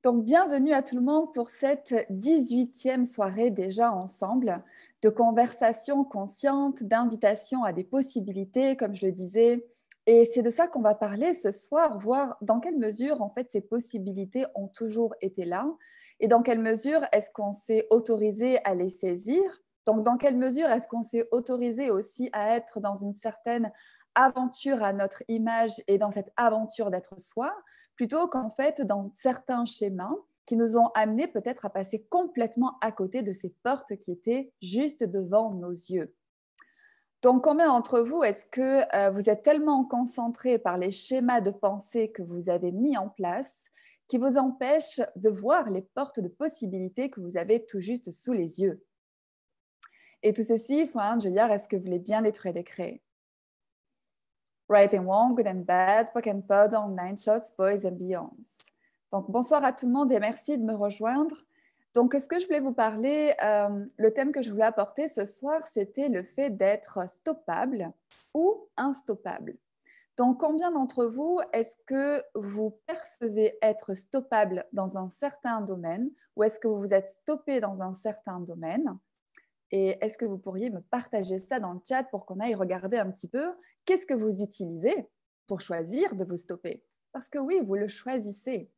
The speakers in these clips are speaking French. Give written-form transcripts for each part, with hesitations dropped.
Donc, bienvenue à tout le monde pour cette 18e soirée déjà ensemble de conversation consciente, d'invitation à des possibilités, comme je le disais. Et c'est de ça qu'on va parler ce soir, voir dans quelle mesure, en fait, ces possibilités ont toujours été là et dans quelle mesure est-ce qu'on s'est autorisé à les saisir. Donc, dans quelle mesure est-ce qu'on s'est autorisé aussi à être dans une certaine aventure à notre image et dans cette aventure d'être soi, plutôt qu'en fait dans certains schémas qui nous ont amenés peut-être à passer complètement à côté de ces portes qui étaient juste devant nos yeux. Donc, combien d'entre vous, est-ce que vous êtes tellement concentrés par les schémas de pensée que vous avez mis en place qui vous empêchent de voir les portes de possibilités que vous avez tout juste sous les yeux? Et tout ceci, Juan, Julia, est-ce que vous voulez bien détruire des créer? Right and wrong, good and bad, POC and POD, online shots, boys and beyonds. Donc, bonsoir à tout le monde et merci de me rejoindre. Donc, ce que je voulais vous parler, le thème que je voulais apporter ce soir, c'était le fait d'être stoppable ou instoppable. Donc, combien d'entre vous, est-ce que vous percevez être stoppable dans un certain domaine ou est-ce que vous vous êtes stoppé dans un certain domaine? Et est-ce que vous pourriez me partager ça dans le chat pour qu'on aille regarder un petit peu qu'est-ce que vous utilisez pour choisir de vous stopper? Parce que oui, vous le choisissez.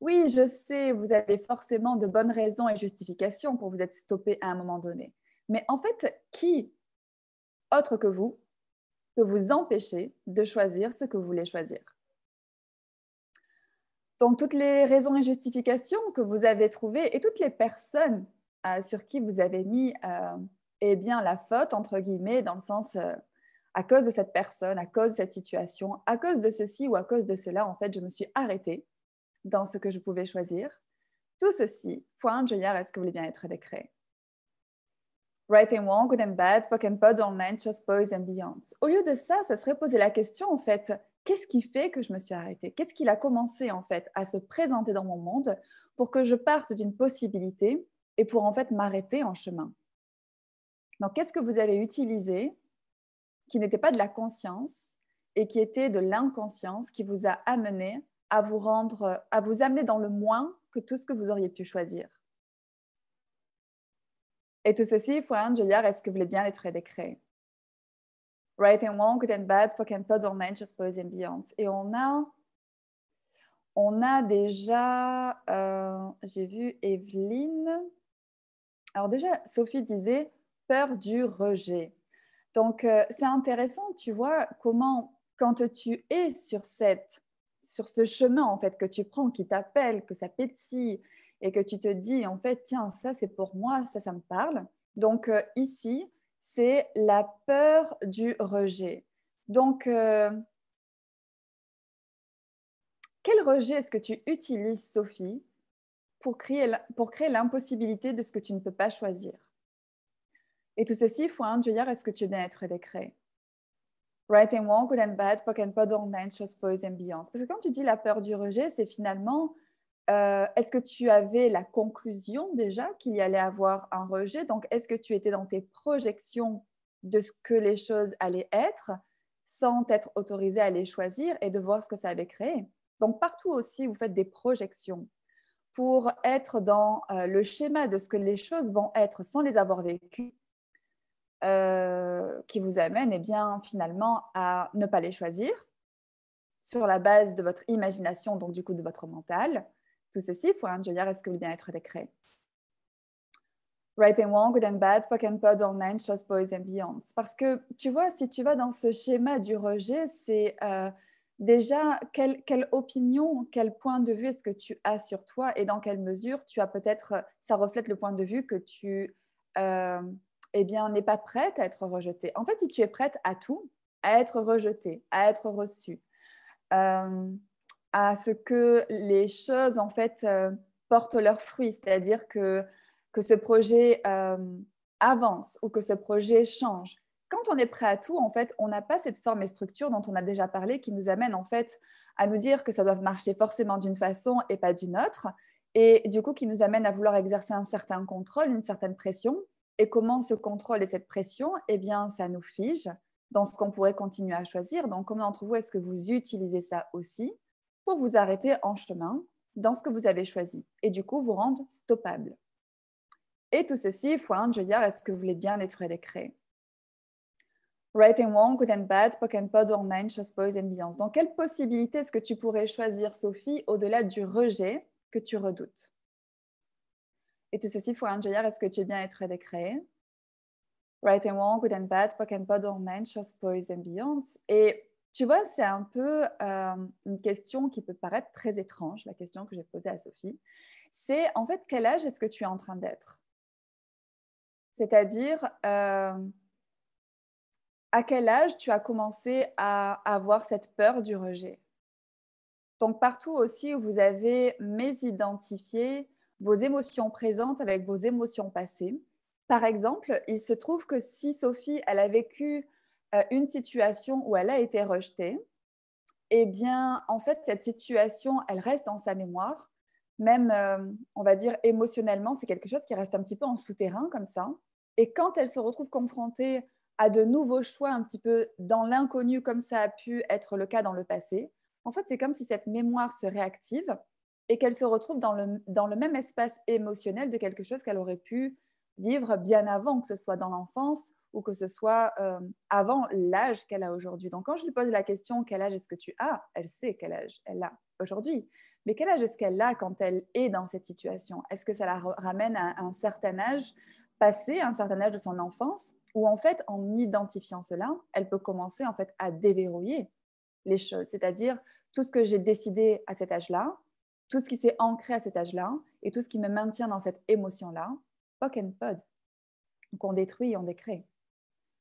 Oui, je sais, vous avez forcément de bonnes raisons et justifications pour vous être stoppé à un moment donné. Mais en fait, qui, autre que vous, peut vous empêcher de choisir ce que vous voulez choisir? Donc, toutes les raisons et justifications que vous avez trouvées et toutes les personnes sur qui vous avez mis eh bien, la faute, entre guillemets, dans le sens à cause de cette personne, à cause de cette situation, à cause de ceci ou à cause de cela, en fait, je me suis arrêtée dans ce que je pouvais choisir. Tout ceci, point, Julia, est-ce que vous voulez bien être décret? Right and wrong, good and bad, POC and POD, online, just boys and beyonds. Au lieu de ça, ça serait poser la question, en fait, qu'est-ce qui fait que je me suis arrêtée? Qu'est-ce qu'il a commencé, en fait, à se présenter dans mon monde pour que je parte d'une possibilité et pour, en fait, m'arrêter en chemin? Donc, qu'est-ce que vous avez utilisé qui n'était pas de la conscience et qui était de l'inconscience qui vous a amené à vous amener dans le moins que tout ce que vous auriez pu choisir? Et tout ceci, Fouane, Julia, est-ce que vous voulez bien être décret? Right and wrong, good and bad, POC and POD, online, just boys and beyonds. Et on a déjà, j'ai vu Evelyne. Alors déjà, Sophie disait peur du rejet. Donc, c'est intéressant, tu vois, comment, quand tu es sur ce chemin, en fait, que tu prends, qui t'appelle, que ça pétille, et que tu te dis, en fait, tiens, ça, c'est pour moi, ça me parle. Donc, ici, c'est la peur du rejet. Donc, quel rejet est-ce que tu utilises, Sophie, pour créer l'impossibilité de ce que tu ne peux pas choisir? Et tout ceci, il faut induire, est-ce que tu veux bien être décret? Right and wrong, good and bad, POC and POD, online, shows, boys and beyond. Parce que quand tu dis la peur du rejet, c'est finalement, est-ce que tu avais la conclusion déjà qu'il y allait avoir un rejet? Donc, est-ce que tu étais dans tes projections de ce que les choses allaient être sans t'être autorisé à les choisir et de voir ce que ça avait créé? Donc, partout aussi, vous faites des projections pour être dans le schéma de ce que les choses vont être sans les avoir vécues. Qui vous amène eh bien, finalement à ne pas les choisir sur la base de votre imagination, donc du coup de votre mental. Tout ceci, il faut un Julia, est-ce que vous voulez bien être décret? Right and wrong, good and bad, POC and POD, online, shows, boys and beyonds. Parce que tu vois, si tu vas dans ce schéma du rejet, c'est déjà quelle opinion, quel point de vue est-ce que tu as sur toi et dans quelle mesure tu as peut-être, ça reflète le point de vue que tu eh bien, n'est pas prête à être rejetée. En fait, si tu es prête à tout, à être rejetée, à être reçue, à ce que les choses, en fait, portent leurs fruits, c'est-à-dire que ce projet avance ou que ce projet change. Quand on est prêt à tout, en fait, on n'a pas cette forme et structure dont on a déjà parlé qui nous amène, en fait, à nous dire que ça doit marcher forcément d'une façon et pas d'une autre, et du coup, qui nous amène à vouloir exercer un certain contrôle, une certaine pression. Et comment ce contrôle et cette pression, eh bien, ça nous fige dans ce qu'on pourrait continuer à choisir. Donc, comment d'entre vous est-ce que vous utilisez ça aussi pour vous arrêter en chemin dans ce que vous avez choisi et du coup vous rendre stoppable. Et tout ceci faut accueillir est-ce que vous voulez bien être créé. Right and wrong, good and bad, POC and POD, online, chose, pose, ambiance. Donc, quelle possibilité est-ce que tu pourrais choisir, Sophie, au-delà du rejet que tu redoutes? Et tout ceci faut accueillir est-ce que tu veux bien être créé. Right and wrong, good and bad, POC and POD, online, chose, pose, ambiance. Et tu vois, c'est un peu une question qui peut paraître très étrange, la question que j'ai posée à Sophie. C'est en fait, quel âge est-ce que tu es en train d'être? C'est-à-dire, à quel âge tu as commencé à avoir cette peur du rejet? Donc, partout aussi où vous avez mésidentifié vos émotions présentes avec vos émotions passées. Par exemple, il se trouve que si Sophie, elle a vécu une situation où elle a été rejetée, eh bien, en fait, cette situation, elle reste dans sa mémoire. Même, on va dire, émotionnellement, c'est quelque chose qui reste un petit peu en souterrain comme ça. Et quand elle se retrouve confrontée à de nouveaux choix un petit peu dans l'inconnu, comme ça a pu être le cas dans le passé, en fait, c'est comme si cette mémoire se réactive et qu'elle se retrouve dans le même espace émotionnel de quelque chose qu'elle aurait pu vivre bien avant, que ce soit dans l'enfance ou que ce soit avant l'âge qu'elle a aujourd'hui. Donc, quand je lui pose la question, quel âge est-ce que tu as? Elle sait quel âge elle a aujourd'hui. Mais quel âge est-ce qu'elle a quand elle est dans cette situation? Est-ce que ça la ramène à un certain âge passé, un certain âge de son enfance, ou en fait, en identifiant cela, elle peut commencer en fait à déverrouiller les choses, c'est-à-dire tout ce que j'ai décidé à cet âge-là, tout ce qui s'est ancré à cet âge-là, et tout ce qui me maintient dans cette émotion-là, POC and POD. Donc on détruit et on décrée.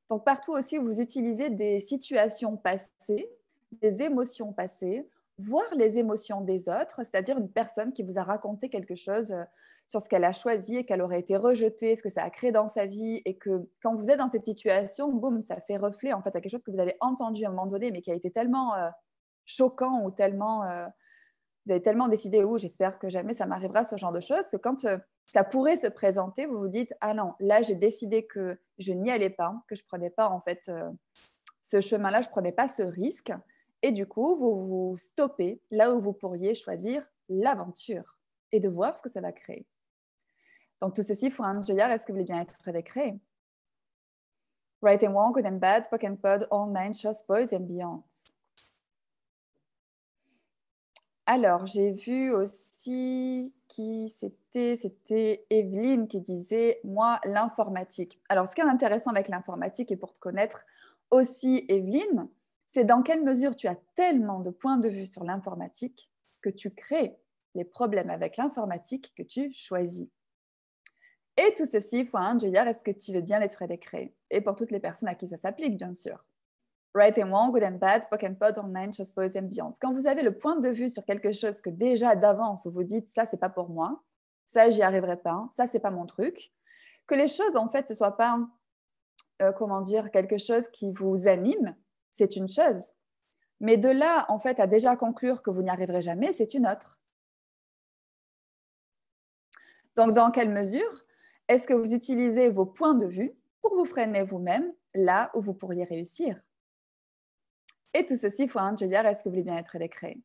Donc partout aussi où vous utilisez des situations passées, des émotions passées, voir les émotions des autres, c'est-à-dire une personne qui vous a raconté quelque chose sur ce qu'elle a choisi et qu'elle aurait été rejetée, ce que ça a créé dans sa vie, et que quand vous êtes dans cette situation, boum, ça fait reflet en fait à quelque chose que vous avez entendu à un moment donné, mais qui a été tellement choquant ou tellement vous avez tellement décidé, oh, j'espère que jamais ça m'arrivera ce genre de choses, que quand ça pourrait se présenter, vous vous dites, ah non, là j'ai décidé que je n'y allais pas, que je prenais pas en fait ce chemin-là, je prenais pas ce risque, et du coup vous vous stoppez là où vous pourriez choisir l'aventure et de voir ce que ça va créer. Donc tout ceci, il faut un est-ce que vous voulez bien être prêt de créer? Right and wrong, good and bad, POC and POD, online, shows, boys and beyond. Alors, j'ai vu aussi qui c'était Evelyne qui disait « Moi, l'informatique ». Alors, ce qui est intéressant avec l'informatique, et pour te connaître aussi, Evelyne, c'est dans quelle mesure tu as tellement de points de vue sur l'informatique que tu crées les problèmes avec l'informatique que tu choisis. Et tout ceci, il faut un est-ce que tu veux bien l'être créé? Et pour toutes les personnes à qui ça s'applique, bien sûr. Right and wrong, good and bad, POC and POD, online, chose, pose and beyond. Quand vous avez le point de vue sur quelque chose que déjà d'avance, vous vous dites ça, c'est pas pour moi, ça, j'y arriverai pas, ça, c'est pas mon truc, que les choses, en fait, ce soit pas, comment dire, quelque chose qui vous anime, c'est une chose. Mais de là, en fait, à déjà conclure que vous n'y arriverez jamais, c'est une autre. Donc, dans quelle mesure est-ce que vous utilisez vos points de vue pour vous freiner vous-même là où vous pourriez réussir? Et tout ceci, il faut un est-ce que vous voulez bien être créé?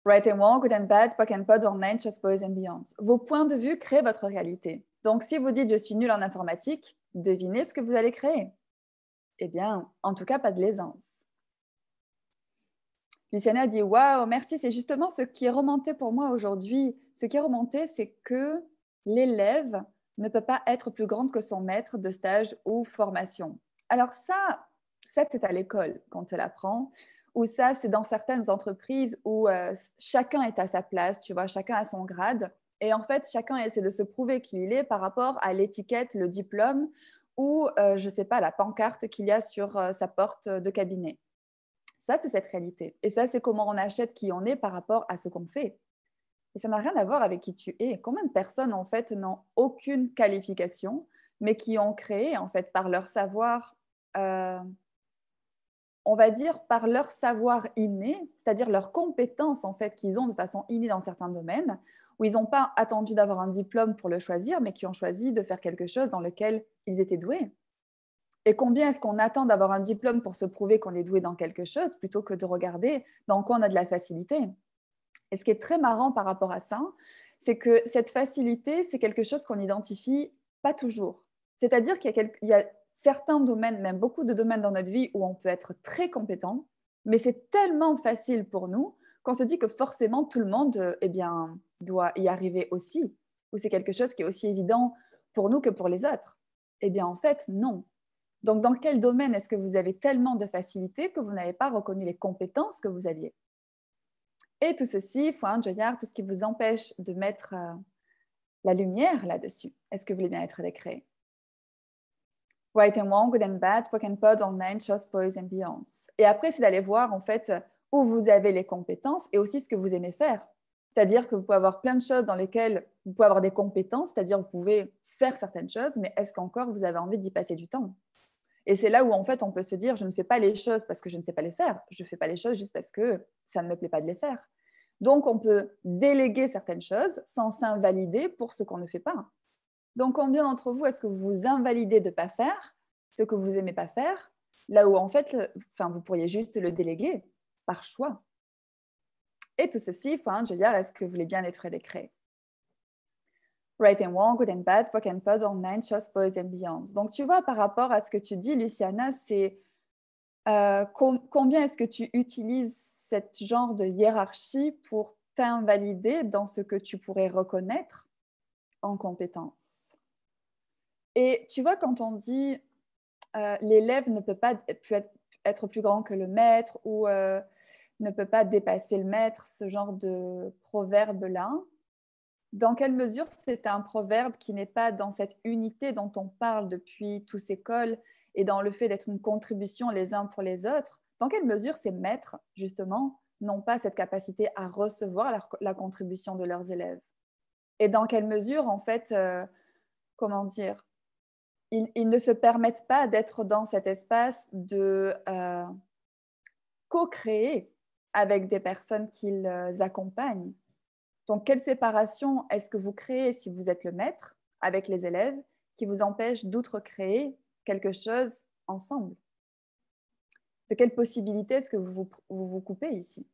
Right and wrong, good and bad, POC and POD, online, chose, boys and beyond. Vos points de vue créent votre réalité. Donc, si vous dites « je suis nul en informatique », devinez ce que vous allez créer. Eh bien, en tout cas, pas de l'aisance. Luciana dit « Waouh, merci, c'est justement ce qui est remonté pour moi aujourd'hui. Ce qui est remonté, c'est que l'élève ne peut pas être plus grande que son maître de stage ou formation. » Alors ça c'est à l'école quand elle apprend. Ou ça, c'est dans certaines entreprises où chacun est à sa place, tu vois, chacun a son grade. Et en fait, chacun essaie de se prouver qui il est par rapport à l'étiquette, le diplôme ou, je ne sais pas, la pancarte qu'il y a sur sa porte de cabinet. Ça, c'est cette réalité. Et ça, c'est comment on achète qui on est par rapport à ce qu'on fait. Et ça n'a rien à voir avec qui tu es. Combien de personnes, en fait, n'ont aucune qualification, mais qui ont créé, en fait, par leur savoir on va dire par leur savoir inné, c'est-à-dire leurs compétences en fait qu'ils ont de façon innée dans certains domaines, où ils n'ont pas attendu d'avoir un diplôme pour le choisir, mais qui ont choisi de faire quelque chose dans lequel ils étaient doués. Et combien est-ce qu'on attend d'avoir un diplôme pour se prouver qu'on est doué dans quelque chose, plutôt que de regarder dans quoi on a de la facilité? Et ce qui est très marrant par rapport à ça, c'est que cette facilité, c'est quelque chose qu'on n'identifie pas toujours. C'est-à-dire il y a certains domaines, même beaucoup de domaines dans notre vie où on peut être très compétent, mais c'est tellement facile pour nous qu'on se dit que forcément tout le monde eh bien, doit y arriver aussi, ou c'est quelque chose qui est aussi évident pour nous que pour les autres. Eh bien, en fait, non. Donc, dans quel domaine est-ce que vous avez tellement de facilité que vous n'avez pas reconnu les compétences que vous aviez? Et tout ceci, Juan Joyard, tout ce qui vous empêche de mettre la lumière là-dessus. Est-ce que vous voulez bien être décret? Right and wrong, good and bad, poke and pod, online, shows, boys and beyonds. Et après, c'est d'aller voir en fait où vous avez les compétences et aussi ce que vous aimez faire. C'est-à-dire que vous pouvez avoir plein de choses dans lesquelles vous pouvez avoir des compétences, c'est-à-dire vous pouvez faire certaines choses, mais est-ce qu'encore vous avez envie d'y passer du temps? Et c'est là où en fait on peut se dire, je ne fais pas les choses parce que je ne sais pas les faire, je ne fais pas les choses juste parce que ça ne me plaît pas de les faire. Donc on peut déléguer certaines choses sans s'invalider pour ce qu'on ne fait pas. Donc combien d'entre vous est-ce que vous vous invalidez de ne pas faire ce que vous n'aimez pas faire, là où en fait, vous pourriez juste le déléguer par choix. Et tout ceci, je veux dire, est-ce que vous voulez bien être décret? Right and wrong, good and bad, poke and pod, online, shows, boys and beyonds. Donc, tu vois, par rapport à ce que tu dis, Luciana, c'est combien est-ce que tu utilises ce genre de hiérarchie pour t'invalider dans ce que tu pourrais reconnaître en compétence? Et tu vois, quand on dit l'élève ne peut pas être plus grand que le maître ou ne peut pas dépasser le maître, ce genre de proverbe-là, dans quelle mesure c'est un proverbe qui n'est pas dans cette unité dont on parle depuis tous ces cols et dans le fait d'être une contribution les uns pour les autres? Dans quelle mesure ces maîtres, justement, n'ont pas cette capacité à recevoir la contribution de leurs élèves? Et dans quelle mesure, en fait, comment dire, ils ne se permettent pas d'être dans cet espace de co-créer avec des personnes qu'ils accompagnent? Donc, quelle séparation est-ce que vous créez si vous êtes le maître avec les élèves qui vous empêche d'outre-créer quelque chose ensemble? De quelle possibilité est-ce que vous coupez ici?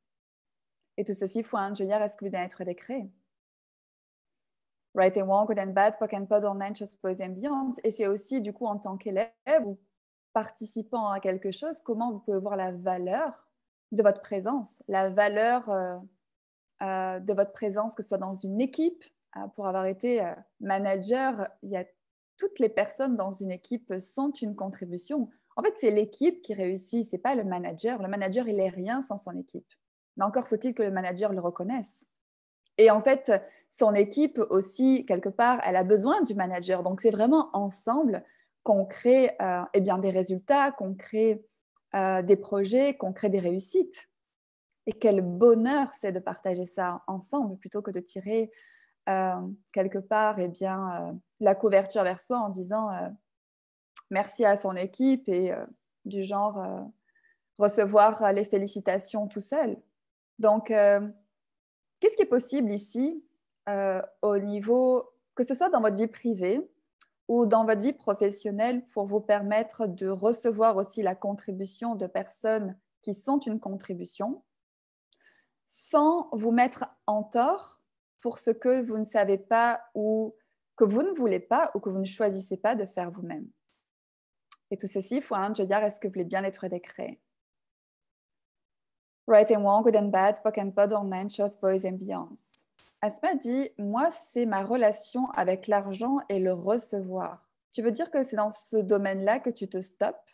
Et tout ceci, faut un ingénieur, est-ce que vous bien être décret? Right and wrong, good and bad, poke and pod, online, chose pose ambiante. Et c'est aussi, du coup, en tant qu'élève ou participant à quelque chose, comment vous pouvez voir la valeur de votre présence, la valeur de votre présence, que ce soit dans une équipe. Pour avoir été manager, il y a toutes les personnes dans une équipe sont une contribution. En fait, c'est l'équipe qui réussit, ce n'est pas le manager. Le manager, il n'est rien sans son équipe. Mais encore faut-il que le manager le reconnaisse. Et en fait, son équipe aussi, quelque part, elle a besoin du manager. Donc, c'est vraiment ensemble qu'on crée eh bien, des résultats, qu'on crée des projets, qu'on crée des réussites. Et quel bonheur c'est de partager ça ensemble plutôt que de tirer quelque part eh bien, la couverture vers soi en disant merci à son équipe et du genre recevoir les félicitations tout seul. Donc, qu'est-ce qui est possible ici au niveau, que ce soit dans votre vie privée ou dans votre vie professionnelle, pour vous permettre de recevoir aussi la contribution de personnes qui sont une contribution, sans vous mettre en tort pour ce que vous ne savez pas ou que vous ne voulez pas ou que vous ne choisissez pas de faire vous-même. Et tout ceci, Juan, je veux dire, est-ce que vous voulez bien être décret? Right and wrong, good and bad, poke and pod, online, shows, boys and beyonds. Asma dit, moi, c'est ma relation avec l'argent et le recevoir. Tu veux dire que c'est dans ce domaine-là que tu te stoppes?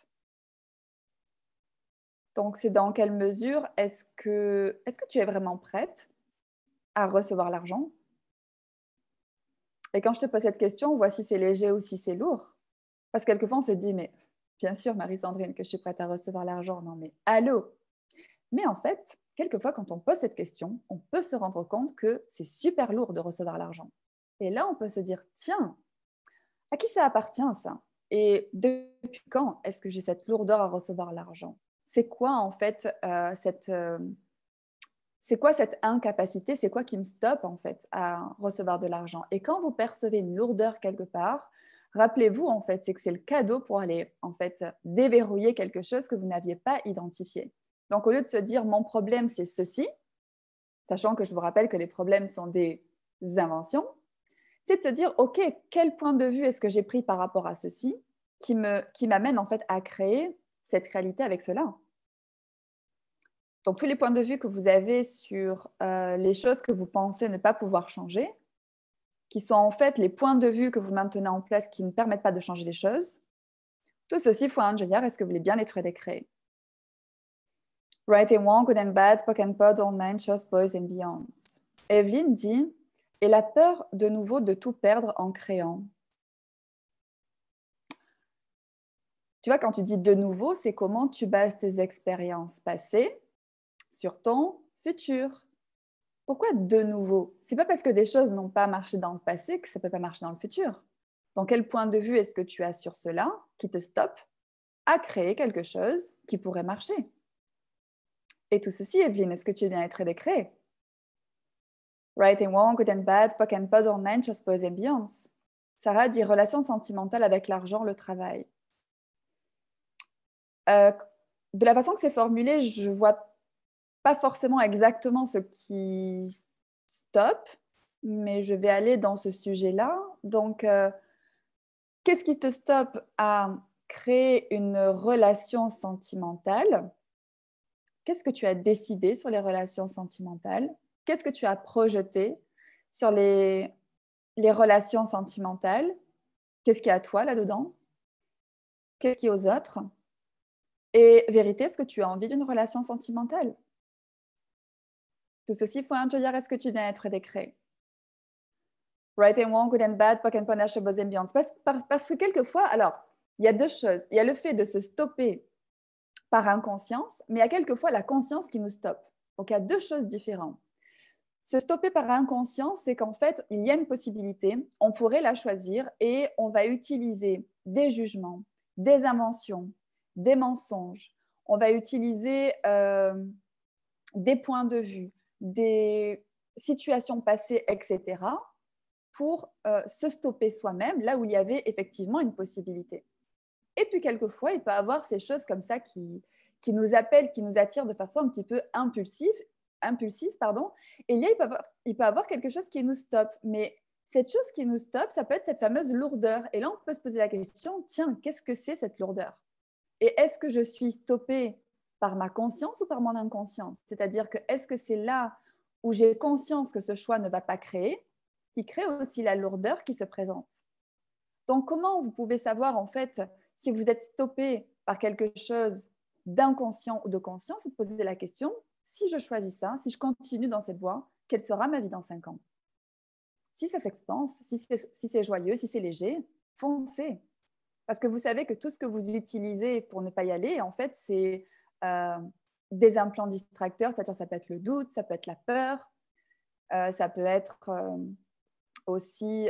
Donc, c'est dans quelle mesure est-ce que tu es vraiment prête à recevoir l'argent? Et quand je te pose cette question, vois si c'est léger ou si c'est lourd. Parce que quelquefois, on se dit, mais bien sûr, Marie-Sandrine, que je suis prête à recevoir l'argent. Non, mais allô? Mais en fait, quelquefois, quand on pose cette question, on peut se rendre compte que c'est super lourd de recevoir l'argent. Et là, on peut se dire, tiens, à qui ça appartient ça? Et depuis quand est-ce que j'ai cette lourdeur à recevoir l'argent? C'est quoi en fait c'est quoi cette incapacité? C'est quoi qui me stoppe en fait à recevoir de l'argent? Et quand vous percevez une lourdeur quelque part, rappelez-vous en fait, c'est que c'est le cadeau pour aller en fait déverrouiller quelque chose que vous n'aviez pas identifié. Donc au lieu de se dire mon problème c'est ceci, sachant que je vous rappelle que les problèmes sont des inventions, c'est de se dire, OK, quel point de vue est-ce que j'ai pris par rapport à ceci qui m'amène en fait à créer cette réalité avec cela. Donc, tous les points de vue que vous avez sur les choses que vous pensez ne pas pouvoir changer, qui sont en fait les points de vue que vous maintenez en place qui ne permettent pas de changer les choses, tout ceci, faut un ingénieur, est-ce que vous voulez bien détruire et créer? Right and wrong, good and bad, POC and POD, online, shows, boys and beyonds. Evelyne dit, et la peur de nouveau de tout perdre en créant. Tu vois, quand tu dis de nouveau, c'est comment tu bases tes expériences passées sur ton futur. Pourquoi de nouveau? C'est pas parce que des choses n'ont pas marché dans le passé que ça peut pas marcher dans le futur. Donc, quel point de vue est-ce que tu as sur cela qui te stoppe à créer quelque chose qui pourrait marcher? Et tout ceci, Evelyne, est-ce que tu es bien être décréé? Right and wrong, good and bad, POC and POD, online, just boys and beyonds. Sarah dit relations sentimentales avec l'argent, le travail. De la façon que c'est formulé, je vois pas forcément exactement ce qui stoppe, mais je vais aller dans ce sujet-là. Donc, qu'est-ce qui te stoppe à créer une relation sentimentale? Qu'est-ce que tu as décidé sur les relations sentimentales? Qu'est-ce que tu as projeté sur les relations sentimentales? Qu'est-ce qui est à toi là-dedans? Qu'est-ce qui est aux autres? Et vérité, est-ce que tu as envie d'une relation sentimentale? Tout ceci faut dire, est-ce que tu viens être décréé? Right and wrong, good and bad, POC and POD, shows, boys and beyonds. Parce que quelquefois, alors, il y a deux choses. Il y a le fait de se stopper par inconscience, mais il y a quelquefois la conscience qui nous stoppe. Donc, il y a deux choses différentes. Se stopper par inconscience, c'est qu'en fait, il y a une possibilité, on pourrait la choisir et on va utiliser des jugements, des inventions, des mensonges. On va utiliser des points de vue, des situations passées, etc., pour se stopper soi-même là où il y avait effectivement une possibilité. Et puis, quelquefois, il peut y avoir ces choses comme ça qui nous appellent, qui nous attirent de façon un petit peu impulsive, et là, il peut y avoir quelque chose qui nous stoppe. Mais cette chose qui nous stoppe, ça peut être cette fameuse lourdeur. Et là, on peut se poser la question, tiens, qu'est-ce que c'est cette lourdeur? Et est-ce que je suis stoppée par ma conscience ou par mon inconscience? C'est-à-dire que est-ce que c'est là où j'ai conscience que ce choix ne va pas créer, qui crée aussi la lourdeur qui se présente? Donc, comment vous pouvez savoir, en fait, si vous êtes stoppé par quelque chose d'inconscient ou de conscient, c'est de poser la question, si je choisis ça, si je continue dans cette voie, quelle sera ma vie dans 5 ans? Si ça s'expanse, si c'est joyeux, si c'est léger, foncez. Parce que vous savez que tout ce que vous utilisez pour ne pas y aller, en fait, c'est des implants distracteurs, c'est-à-dire ça peut être le doute, ça peut être la peur, ça peut être aussi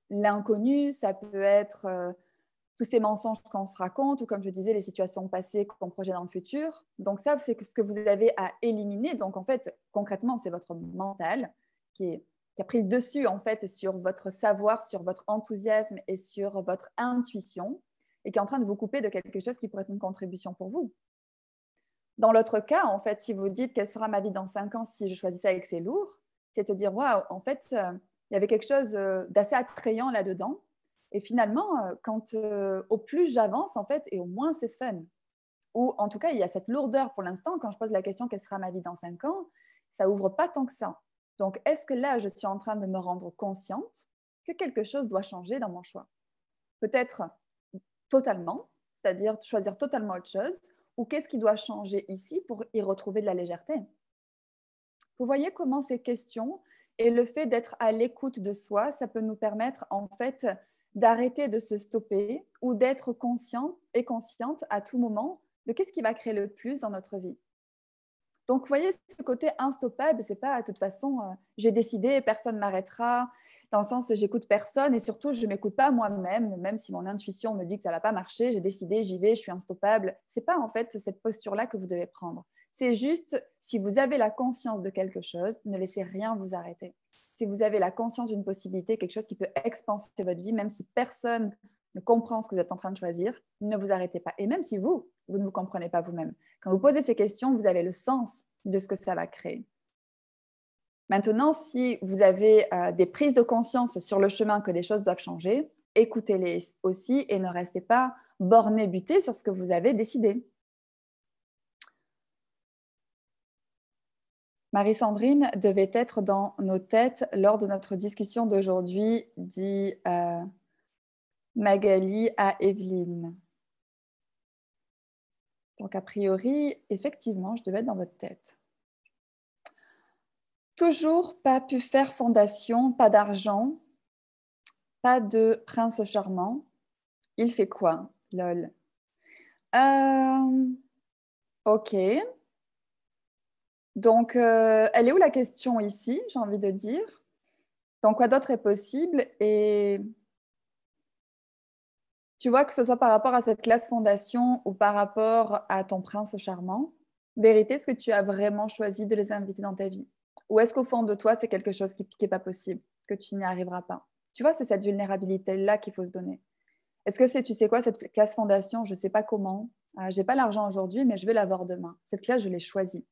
l'inconnu, ça peut être tous ces mensonges qu'on se raconte ou, comme je disais, les situations passées qu'on projette dans le futur. Donc ça, c'est ce que vous avez à éliminer. Donc en fait, concrètement, c'est votre mental qui a pris le dessus en fait sur votre savoir, sur votre enthousiasme et sur votre intuition et qui est en train de vous couper de quelque chose qui pourrait être une contribution pour vous. Dans l'autre cas, en fait, si vous dites quelle sera ma vie dans 5 ans si je choisis ça et que c'est lourd, c'est de dire waouh, en fait, il y avait quelque chose d'assez attrayant là-dedans. Et finalement, au plus j'avance, en fait, et au moins c'est fun. Ou en tout cas, il y a cette lourdeur pour l'instant. Quand je pose la question quelle sera ma vie dans 5 ans, ça ouvre pas tant que ça. Donc, est-ce que là, je suis en train de me rendre consciente que quelque chose doit changer dans mon choix? Peut-être totalement, c'est-à-dire choisir totalement autre chose, ou qu'est-ce qui doit changer ici pour y retrouver de la légèreté? Vous voyez comment ces questions et le fait d'être à l'écoute de soi, ça peut nous permettre en fait d'arrêter de se stopper ou d'être conscient et consciente à tout moment de qu'est-ce qui va créer le plus dans notre vie. Donc, vous voyez, ce côté instoppable, c'est pas de toute façon, j'ai décidé, personne ne m'arrêtera, dans le sens j'écoute personne et surtout je ne m'écoute pas moi-même, même si mon intuition me dit que ça ne va pas marcher, j'ai décidé, j'y vais, je suis instoppable. Ce n'est pas en fait cette posture-là que vous devez prendre. C'est juste, si vous avez la conscience de quelque chose, ne laissez rien vous arrêter. Si vous avez la conscience d'une possibilité, quelque chose qui peut expanser votre vie, même si personne ne comprend ce que vous êtes en train de choisir, ne vous arrêtez pas. Et même si vous ne vous comprenez pas vous-même. Quand vous posez ces questions, vous avez le sens de ce que ça va créer. Maintenant, si vous avez des prises de conscience sur le chemin que des choses doivent changer, écoutez-les aussi et ne restez pas borné, buté sur ce que vous avez décidé. Marie-Sandrine devait être dans nos têtes lors de notre discussion d'aujourd'hui, dit Magali à Evelyne. Donc, a priori, effectivement, je devais être dans votre tête. Toujours pas pu faire fondation, pas d'argent, pas de prince charmant. Il fait quoi, lol? Ok. Donc, elle est où la question ici, j'ai envie de dire? Donc, quoi d'autre est possible? Et tu vois, que ce soit par rapport à cette classe fondation ou par rapport à ton prince charmant, vérité, est-ce que tu as vraiment choisi de les inviter dans ta vie? Ou est-ce qu'au fond de toi, c'est quelque chose qui n'est pas possible, que tu n'y arriveras pas? Tu vois, c'est cette vulnérabilité-là qu'il faut se donner. Est-ce que c'est, tu sais quoi, cette classe fondation, je ne sais pas comment, je n'ai pas l'argent aujourd'hui, mais je vais l'avoir demain. Cette classe, je l'ai choisie.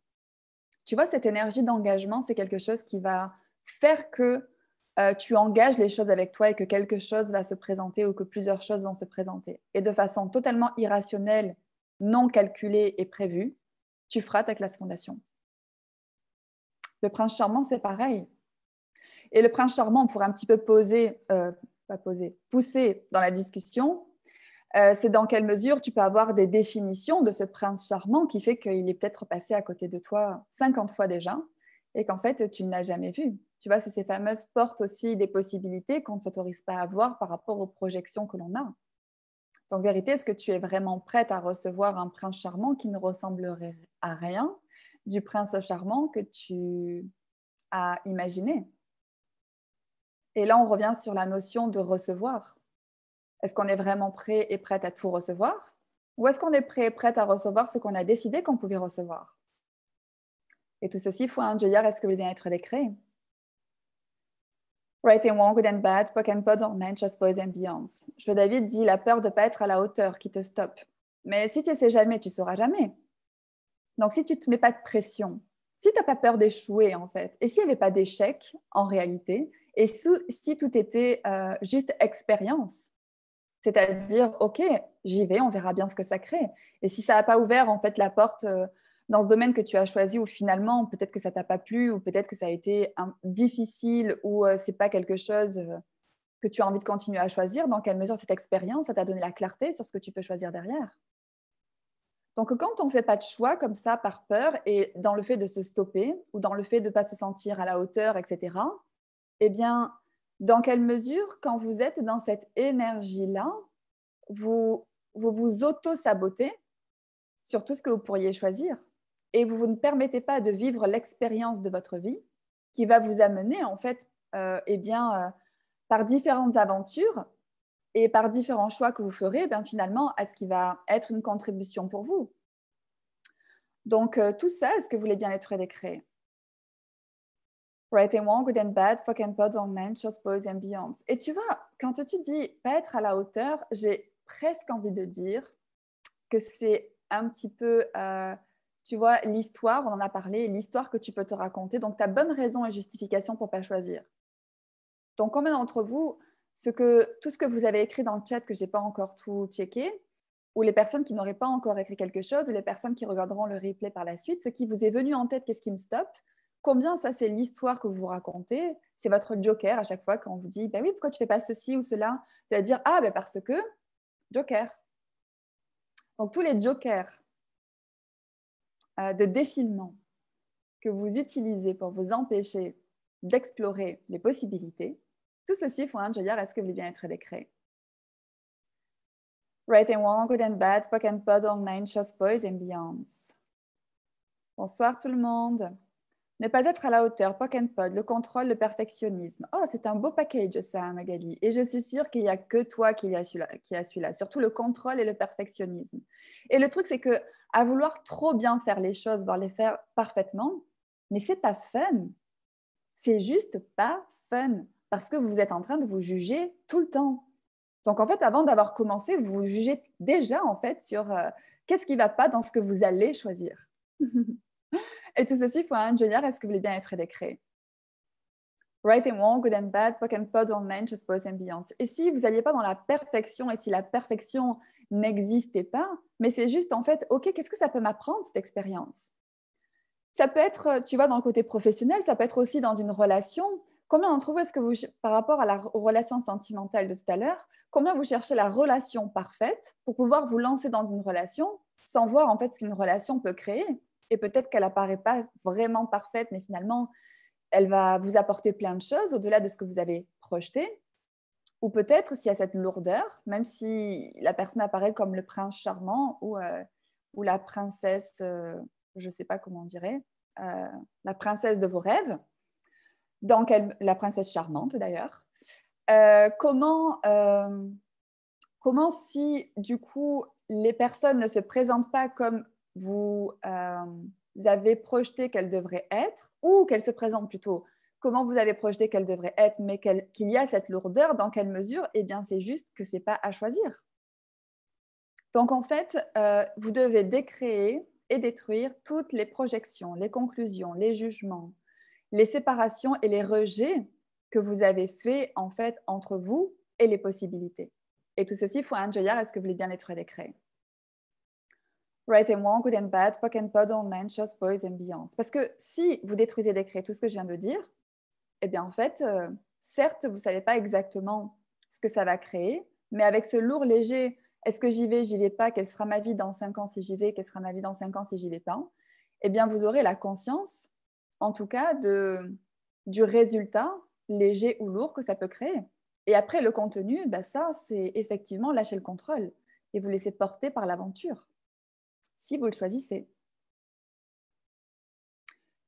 Tu vois, cette énergie d'engagement, c'est quelque chose qui va faire que tu engages les choses avec toi et que quelque chose va se présenter ou que plusieurs choses vont se présenter. Et de façon totalement irrationnelle, non calculée et prévue, tu feras ta classe fondation. Le prince charmant, c'est pareil. Et le prince charmant, pour un petit peu pousser dans la discussion, c'est dans quelle mesure tu peux avoir des définitions de ce prince charmant qui fait qu'il est peut-être passé à côté de toi 50 fois déjà et qu'en fait, tu ne l'as jamais vu. Tu vois, c'est ces fameuses portes aussi des possibilités qu'on ne s'autorise pas à voir par rapport aux projections que l'on a. Donc, vérité, est-ce que tu es vraiment prête à recevoir un prince charmant qui ne ressemblerait à rien du prince charmant que tu as imaginé? Et là, on revient sur la notion de recevoir. Est-ce qu'on est vraiment prêt et prête à tout recevoir? Ou est-ce qu'on est prêt et prête à recevoir ce qu'on a décidé qu'on pouvait recevoir? Et tout ceci, foi un Joyard, est-ce que vous voulez bien être décret? Right and wrong, good and bad, pock and pod, just boys and beyonds. Je David dit la peur de ne pas être à la hauteur qui te stoppe. Mais si tu ne sais jamais, tu ne sauras jamais. Donc, si tu ne te mets pas de pression, si tu n'as pas peur d'échouer, en fait, et s'il n'y avait pas d'échec, en réalité, et si tout était juste expérience, c'est-à-dire, OK, j'y vais, on verra bien ce que ça crée. Et si ça n'a pas ouvert en fait la porte dans ce domaine que tu as choisi ou finalement peut-être que ça t'a pas plu ou peut-être que ça a été difficile ou c'est pas quelque chose que tu as envie de continuer à choisir, dans quelle mesure cette expérience, ça t'a donné la clarté sur ce que tu peux choisir derrière. Donc quand on ne fait pas de choix comme ça par peur et dans le fait de se stopper ou dans le fait de ne pas se sentir à la hauteur, etc., eh bien, dans quelle mesure, quand vous êtes dans cette énergie-là, vous vous auto-sabotez sur tout ce que vous pourriez choisir et vous ne permettez pas de vivre l'expérience de votre vie qui va vous amener en fait par différentes aventures et par différents choix que vous ferez finalement à ce qui va être une contribution pour vous. Donc tout ça, est-ce que vous voulez bien être décret? Right and wrong, good and bad, fuck and pod, online, just boys and beyonds. Et tu vois, quand tu dis pas être à la hauteur, j'ai presque envie de dire que c'est un petit peu, tu vois, l'histoire, on en a parlé, l'histoire que tu peux te raconter. Donc, tu as bonne raison et justification pour ne pas choisir. Donc, combien d'entre vous, tout ce que vous avez écrit dans le chat que je n'ai pas encore tout checké, ou les personnes qui n'auraient pas encore écrit quelque chose, ou les personnes qui regarderont le replay par la suite, ce qui vous est venu en tête, qu'est-ce qui me stoppe? Combien ça, c'est l'histoire que vous vous racontez? C'est votre joker à chaque fois quand on vous dit, ben oui, pourquoi tu ne fais pas ceci ou cela? C'est-à-dire, ah, ben parce que, joker. Donc, tous les jokers de défilement que vous utilisez pour vous empêcher d'explorer les possibilités, tout ceci font un Joyard, est-ce que vous voulez bien être décret? Right and wrong, good and bad, pock and pod, online, shows, boys and beyonds. Bonsoir tout le monde. Ne pas être à la hauteur, pock and pod, le contrôle, le perfectionnisme. Oh, c'est un beau package ça, Magali. Et je suis sûre qu'il n'y a que toi qui a celui-là. Surtout le contrôle et le perfectionnisme. Et le truc, c'est que à vouloir trop bien faire les choses, voire les faire parfaitement, mais c'est pas fun. C'est juste pas fun. Parce que vous êtes en train de vous juger tout le temps. Donc, en fait, avant d'avoir commencé, vous vous jugez déjà, en fait, sur qu'est-ce qui ne va pas dans ce que vous allez choisir. Et tout ceci, il faut un ingénieur, est-ce que vous voulez bien être décret? Right and wrong, good and bad, poke and pod, online, just boys and beyond. Et si vous n'alliez pas dans la perfection et si la perfection n'existait pas, mais c'est juste en fait, OK, qu'est-ce que ça peut m'apprendre cette expérience? Ça peut être, tu vois, dans le côté professionnel, ça peut être aussi dans une relation. Combien d'entre vous est-ce que vous, par rapport aux relations sentimentales de tout à l'heure, combien vous cherchez la relation parfaite pour pouvoir vous lancer dans une relation sans voir en fait ce qu'une relation peut créer? Et peut-être qu'elle apparaît pas vraiment parfaite, mais finalement, elle va vous apporter plein de choses au-delà de ce que vous avez projeté. Ou peut-être s'il y a cette lourdeur, même si la personne apparaît comme le prince charmant ou la princesse, je ne sais pas comment on dirait, la princesse de vos rêves, la princesse charmante d'ailleurs. Comment si du coup les personnes ne se présentent pas comme vous avez projeté qu'elles devraient être, ou qu'elles se présentent plutôt comment vous avez projeté qu'elles devraient être, mais qu'il y a cette lourdeur, dans quelle mesure? Eh bien, c'est juste que ce n'est pas à choisir. Donc, en fait, vous devez décréer et détruire toutes les projections, les conclusions, les jugements, les séparations et les rejets que vous avez faits, en fait, entre vous et les possibilités. Et tout ceci, faut un joyard, est-ce que vous voulez bien être décret? Right and wrong, good and bad, poke and pod, online, shows, boys and beyond. Parce que si vous détruisez décret, tout ce que je viens de dire, eh bien, en fait, certes, vous ne savez pas exactement ce que ça va créer, mais avec ce lourd léger, est-ce que j'y vais pas, quelle sera ma vie dans 5 ans si j'y vais, quelle sera ma vie dans 5 ans si j'y vais pas, eh bien, vous aurez la conscience, en tout cas, du résultat, léger ou lourd, que ça peut créer. Et après, le contenu, bah, ça, c'est effectivement lâcher le contrôle et vous laisser porter par l'aventure, si vous le choisissez.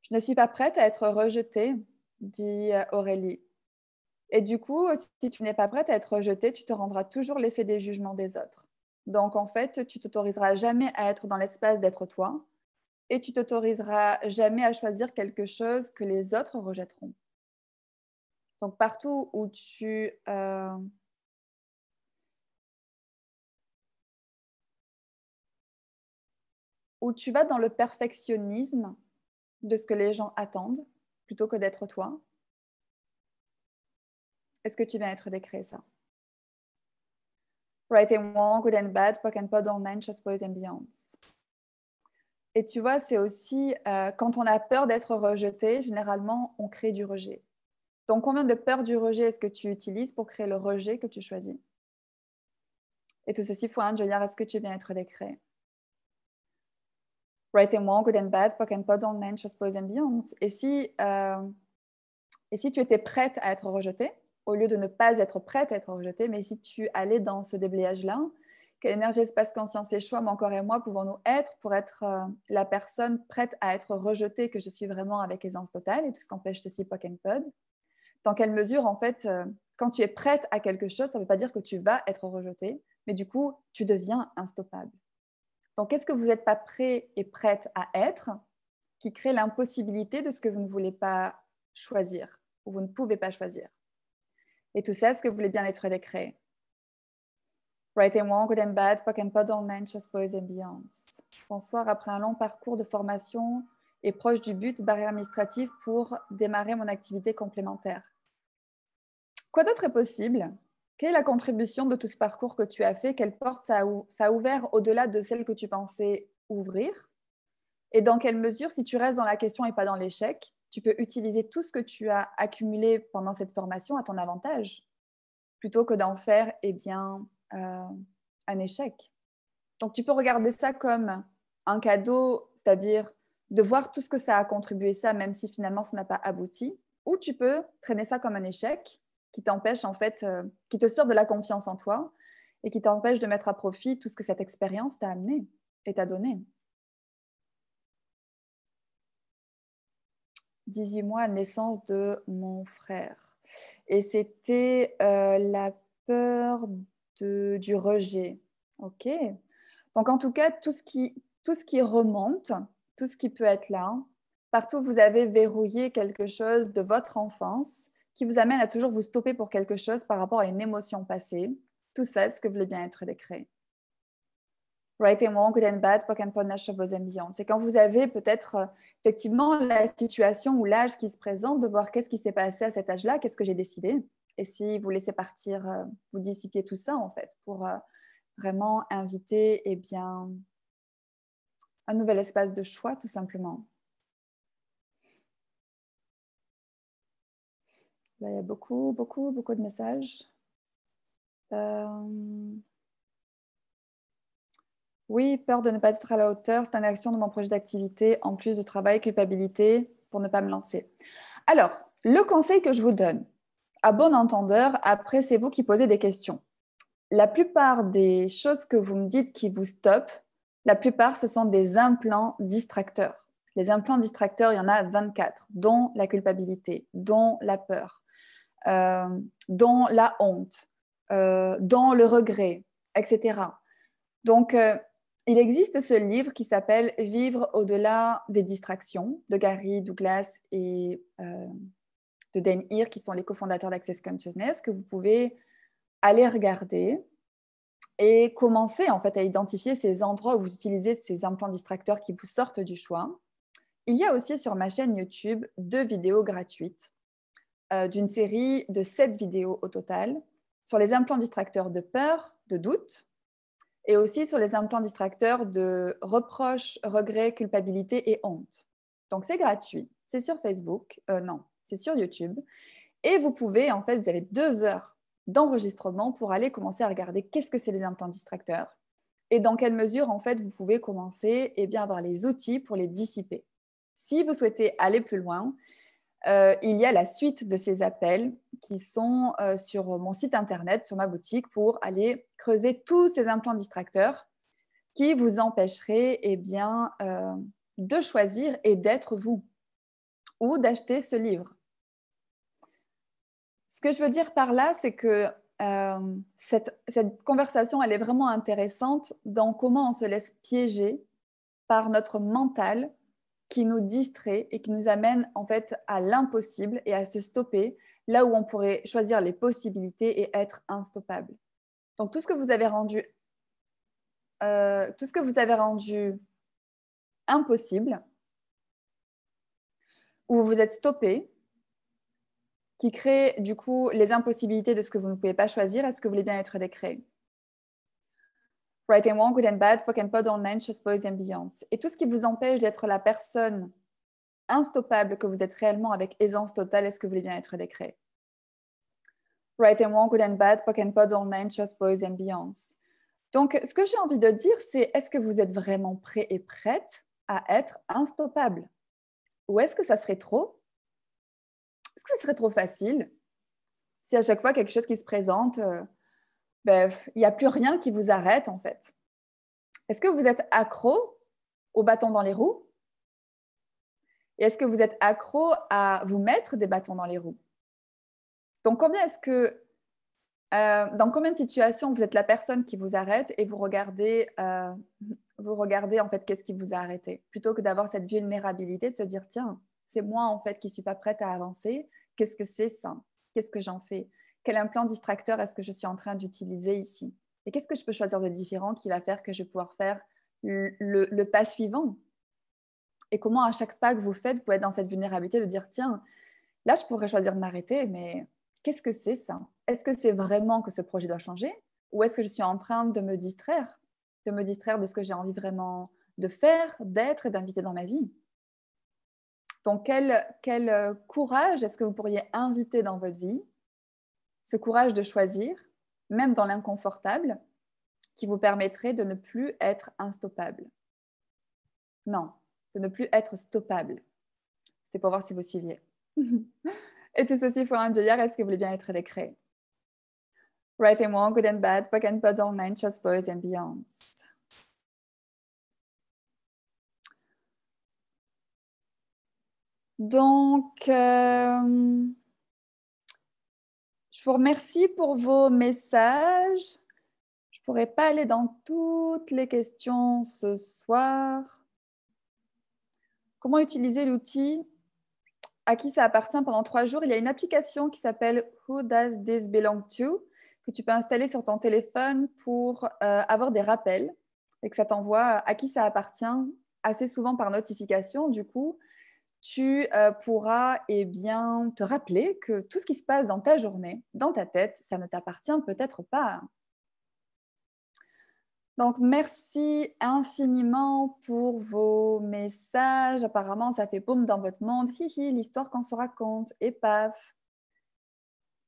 Je ne suis pas prête à être rejetée, dit Aurélie. Et du coup, si tu n'es pas prête à être rejetée, tu te rendras toujours l'effet des jugements des autres. Donc, en fait, tu t'autoriseras jamais à être dans l'espace d'être toi et tu t'autoriseras jamais à choisir quelque chose que les autres rejetteront. Donc, partout où tu vas dans le perfectionnisme de ce que les gens attendent, plutôt que d'être toi, est-ce que tu viens être décréé ça? Right and wrong, good and bad, poke and pod, online, shows, boys and beyonds. Et tu vois, c'est aussi quand on a peur d'être rejeté, généralement, on crée du rejet. Donc, combien de peur du rejet est-ce que tu utilises pour créer le rejet que tu choisis? Et tout ceci fois un joyard, est-ce que tu viens être décréé? Right and wrong, good and bad, poke and pod, online, shows, boys and beyonds. Et si tu étais prête à être rejetée, au lieu de ne pas être prête à être rejetée, mais si tu allais dans ce déblayage-là, quelle énergie, espace, conscience et choix, mon corps et moi, pouvons-nous être pour être la personne prête à être rejetée que je suis vraiment avec aisance totale et tout ce qu'empêche ceci, poke and pod? Dans quelle mesure, en fait, quand tu es prête à quelque chose, ça ne veut pas dire que tu vas être rejetée, mais du coup, tu deviens instoppable. Donc, qu'est-ce que vous n'êtes pas prêt et prête à être qui crée l'impossibilité de ce que vous ne voulez pas choisir ou vous ne pouvez pas choisir? Et tout ça, est-ce que vous voulez bien être décréé? Right and wrong, good and bad, poke and pod, online, shows, boys and beyonds. Bonsoir, après un long parcours de formation et proche du but, barrière administrative pour démarrer mon activité complémentaire. Quoi d'autre est possible? Quelle est la contribution de tout ce parcours que tu as fait? Quelle porte ça a ouvert au-delà de celle que tu pensais ouvrir? Et dans quelle mesure, si tu restes dans la question et pas dans l'échec, tu peux utiliser tout ce que tu as accumulé pendant cette formation à ton avantage, plutôt que d'en faire un échec. Donc, tu peux regarder ça comme un cadeau, c'est-à-dire de voir tout ce que ça a contribué, ça, même si finalement ça n'a pas abouti, ou tu peux traîner ça comme un échec qui t'empêche, en fait, qui te sort de la confiance en toi et qui t'empêche de mettre à profit tout ce que cette expérience t'a amené et t'a donné. 18 mois à la naissance de mon frère. Et c'était la peur du rejet. OK. Donc, en tout cas, tout ce qui remonte, tout ce qui peut être là, partout où vous avez verrouillé quelque chose de votre enfance qui vous amène à toujours vous stopper pour quelque chose par rapport à une émotion passée, tout ça, est-ce que vous voulez bien être décréé? Right and wrong, good and bad, poc and pod, vos ambiantes. C'est quand vous avez peut-être effectivement la situation ou l'âge qui se présente, de voir qu'est-ce qui s'est passé à cet âge-là, qu'est-ce que j'ai décidé. Et si vous laissez partir, vous dissipiez tout ça en fait, pour vraiment inviter eh bien, un nouvel espace de choix tout simplement. Là, il y a beaucoup de messages. Oui, peur de ne pas être à la hauteur, c'est une action de mon projet d'activité, en plus de travail, culpabilité pour ne pas me lancer. Alors, le conseil que je vous donne, à bon entendeur, après, c'est vous qui posez des questions. La plupart des choses que vous me dites qui vous stoppent, la plupart, ce sont des implants distracteurs. Les implants distracteurs, il y en a 24, dont la culpabilité, dont la peur, dont la honte, dont le regret, etc. Donc, il existe ce livre qui s'appelle « Vivre au-delà des distractions » de Gary Douglas et de Dan Heer, qui sont les cofondateurs d'Access Consciousness, que vous pouvez aller regarder et commencer en fait à identifier ces endroits où vous utilisez ces implants distracteurs qui vous sortent du choix. Il y a aussi sur ma chaîne YouTube 2 vidéos gratuites d'une série de 7 vidéos au total sur les implants distracteurs de peur, de doute, et aussi sur les implants distracteurs de reproches, regrets, culpabilité et honte. Donc, c'est gratuit. C'est sur Facebook. Non, c'est sur YouTube. Et vous pouvez, en fait, vous avez 2 heures d'enregistrement pour aller commencer à regarder qu'est-ce que c'est les implants distracteurs et dans quelle mesure, en fait, vous pouvez commencer eh bien, à avoir les outils pour les dissiper. Si vous souhaitez aller plus loin, il y a la suite de ces appels qui sont sur mon site internet, sur ma boutique, pour aller creuser tous ces implants distracteurs qui vous empêcheraient eh bien, de choisir et d'être vous ou d'acheter ce livre. Ce que je veux dire par là, c'est que cette conversation, elle est vraiment intéressante dans comment on se laisse piéger par notre mental qui nous distrait et qui nous amène en fait à l'impossible et à se stopper là où on pourrait choisir les possibilités et être instoppable. Donc tout ce que vous avez rendu impossible, où vous vous êtes stoppé, qui crée du coup les impossibilités de ce que vous ne pouvez pas choisir, est-ce que vous voulez bien être décréé? Right and wrong, good and bad, poc and pod, online, chose, boys and beyonds. Et tout ce qui vous empêche d'être la personne instoppable que vous êtes réellement avec aisance totale, est-ce que vous voulez bien être décréé? Right and wrong, good and bad, poc and pod, online, chose, boys and beyonds. Donc, ce que j'ai envie de dire, c'est est-ce que vous êtes vraiment prêt et prête à être instoppable? Ou est-ce que ça serait trop? Est-ce que ça serait trop facile? Si à chaque fois quelque chose qui se présente, il n'y a plus rien qui vous arrête en fait. Est-ce que vous êtes accro aux bâtons dans les roues? Et est-ce que vous êtes accro à vous mettre des bâtons dans les roues? Donc, dans combien de situations vous êtes la personne qui vous arrête et vous regardez en fait qu'est-ce qui vous a arrêté, plutôt que d'avoir cette vulnérabilité de se dire tiens, c'est moi en fait qui ne suis pas prête à avancer. Qu'est-ce que c'est ça? Qu'est-ce que j'en fais? Quel implant distracteur est-ce que je suis en train d'utiliser ici? Et qu'est-ce que je peux choisir de différent qui va faire que je vais pouvoir faire le pas suivant? Et comment à chaque pas que vous faites, vous pouvez être dans cette vulnérabilité de dire tiens, là je pourrais choisir de m'arrêter, mais qu'est-ce que c'est ça? Est-ce que c'est vraiment que ce projet doit changer? Ou est-ce que je suis en train de me distraire de ce que j'ai envie vraiment de faire, d'être et d'inviter dans ma vie? Donc, quel courage est-ce que vous pourriez inviter dans votre vie? Ce courage de choisir, même dans l'inconfortable, qui vous permettrait de ne plus être instoppable. Non, de ne plus être stoppable. C'était pour voir si vous suiviez. Et tout ceci pour un hier, est-ce que vous voulez bien être décréé? Right and wrong, good and bad, poc and pod, online, chose, boys and beyonds. Donc, je vous remercie pour vos messages. Je ne pourrai pas aller dans toutes les questions ce soir. Comment utiliser l'outil? À qui ça appartient pendant 3 jours? Il y a une application qui s'appelle Who Does This Belong To que tu peux installer sur ton téléphone pour avoir des rappels et que ça t'envoie à qui ça appartient assez souvent par notification, du coup, tu pourras bien, te rappeler que tout ce qui se passe dans ta journée, dans ta tête, ça ne t'appartient peut-être pas. Donc, merci infiniment pour vos messages. Apparemment, ça fait boum dans votre monde. Hihi, l'histoire qu'on se raconte. Et paf,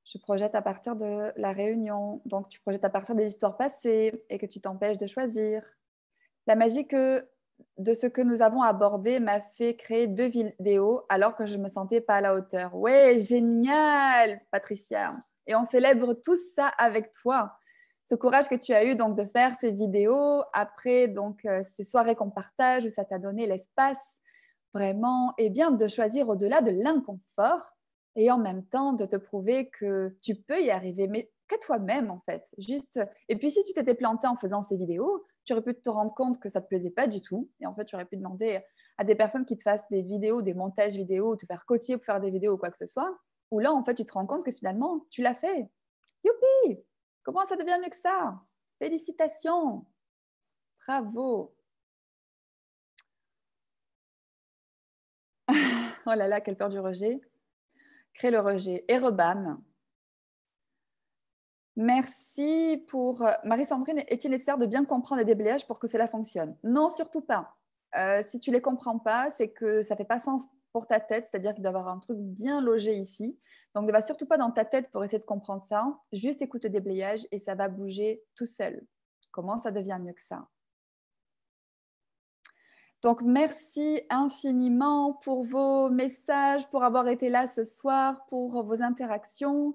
je projette à partir de la réunion. Donc, tu projettes à partir des histoires passées et que tu t'empêches de choisir. La magie de ce que nous avons abordé m'a fait créer 2 vidéos alors que je ne me sentais pas à la hauteur. Ouais, génial, Patricia. Et on célèbre tout ça avec toi. Ce courage que tu as eu donc de faire ces vidéos après donc ces soirées qu'on partage où ça t'a donné l'espace vraiment et bien de choisir au-delà de l'inconfort et en même temps de te prouver que tu peux y arriver, mais qu'à toi-même en fait. Juste. Et puis si tu t'étais planté en faisant ces vidéos, tu aurais pu te rendre compte que ça ne te plaisait pas du tout. Et en fait, tu aurais pu demander à des personnes qui te fassent des vidéos, des montages vidéo, ou te faire coacher pour faire des vidéos ou quoi que ce soit. Ou là, en fait, tu te rends compte que finalement, tu l'as fait. Youpi! Comment ça devient mieux que ça? Félicitations! Bravo! Oh là là, quelle peur du rejet. Crée le rejet et rebanne. Merci pour… Marie-Sandrine, est-il nécessaire de bien comprendre les déblayages pour que cela fonctionne? Non, surtout pas. Si tu ne les comprends pas, c'est que ça ne fait pas sens pour ta tête, c'est-à-dire qu'il doit y avoir un truc bien logé ici. Donc, ne va surtout pas dans ta tête pour essayer de comprendre ça. Juste écoute le déblayage et ça va bouger tout seul. Comment ça devient mieux que ça? Donc, merci infiniment pour vos messages, pour avoir été là ce soir, pour vos interactions.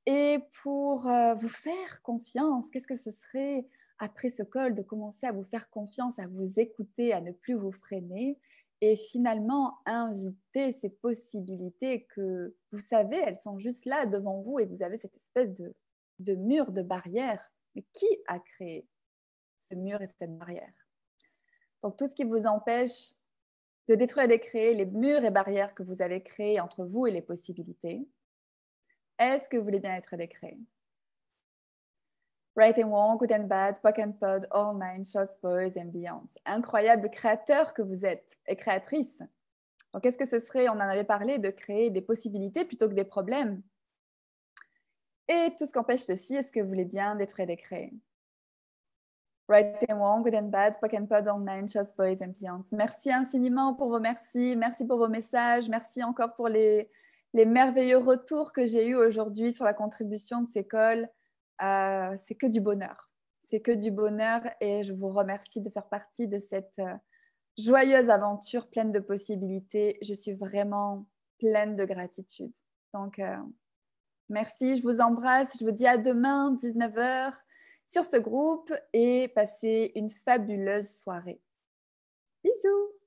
Et pour vous faire confiance, qu'est-ce que ce serait après ce call de commencer à vous faire confiance, à vous écouter, à ne plus vous freiner et finalement inviter ces possibilités que vous savez, elles sont juste là devant vous et vous avez cette espèce de mur, de barrière. Mais qui a créé ce mur et cette barrière? Donc tout ce qui vous empêche de détruire et de créer les murs et barrières que vous avez créés entre vous et les possibilités, est-ce que vous voulez bien être décréé? Right and Wrong, Good and Bad, Pock and Pod, All Nine, Shots, Boys and Beyond. Incroyable créateur que vous êtes et créatrice. Donc, qu'est-ce que ce serait, on en avait parlé, de créer des possibilités plutôt que des problèmes? Et tout ce qu'empêche ceci, est-ce que vous voulez bien détruire et décréer? Right and Wrong, Good and Bad, Pock and Pod, All Nine, Shots, Boys and Beyond. Merci infiniment pour vos merci. Merci pour vos messages. Merci encore pour les merveilleux retours que j'ai eus aujourd'hui sur la contribution de ces calls. C'est que du bonheur. C'est que du bonheur et je vous remercie de faire partie de cette joyeuse aventure pleine de possibilités. Je suis vraiment pleine de gratitude. Donc, merci, je vous embrasse. Je vous dis à demain, 19 h, sur ce groupe et passez une fabuleuse soirée. Bisous!